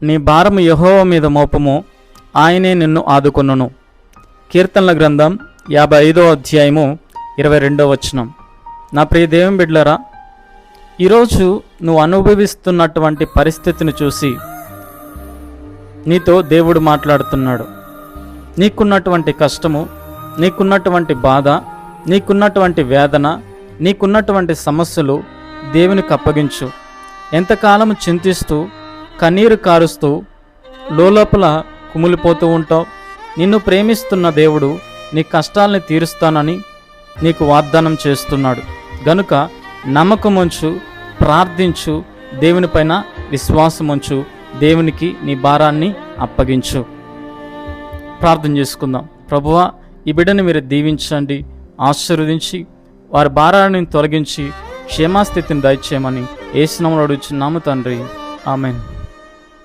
నీ భారము యెహోవా మీద మోపము, ఆయనే నిన్ను ఆదుకొనును. కీర్తనల గ్రంథం 55వ అధ్యాయము 22వ వచనం. నా ప్రియ దేవుని బిడ్డలారా, ఈరోజు నువ్వు అనుభవిస్తున్నటువంటి పరిస్థితిని చూసి నీతో దేవుడు మాట్లాడుతున్నాడు. నీకున్నటువంటి కష్టము, నీకున్నటువంటి బాధ, నీకున్నటువంటి వేదన, నీకున్నటువంటి సమస్యలు దేవునికి అప్పగించు. ఎంతకాలం చింతిస్తూ కన్నీరు కారుస్తూ లోపల కుమిలిపోతూ ఉంటావు. నిన్ను ప్రేమిస్తున్న దేవుడు నీ కష్టాలని తీరుస్తానని నీకు వాగ్దానం చేస్తున్నాడు. గనుక నమ్మకముంచు, ప్రార్థించు, దేవునిపైన విశ్వాసముంచు, దేవునికి నీ భారాన్ని అప్పగించు. ప్రార్థన చేసుకుందాం. ప్రభువా, ఈ బిడ్డని మీరు దీవించండి, ఆశీర్వదించి వారి భారాన్ని తొలగించి క్షేమాస్థితిని దయచేయమని యేసు నామములో అడుగుచున్నాము తండ్రి. ఆమేన్.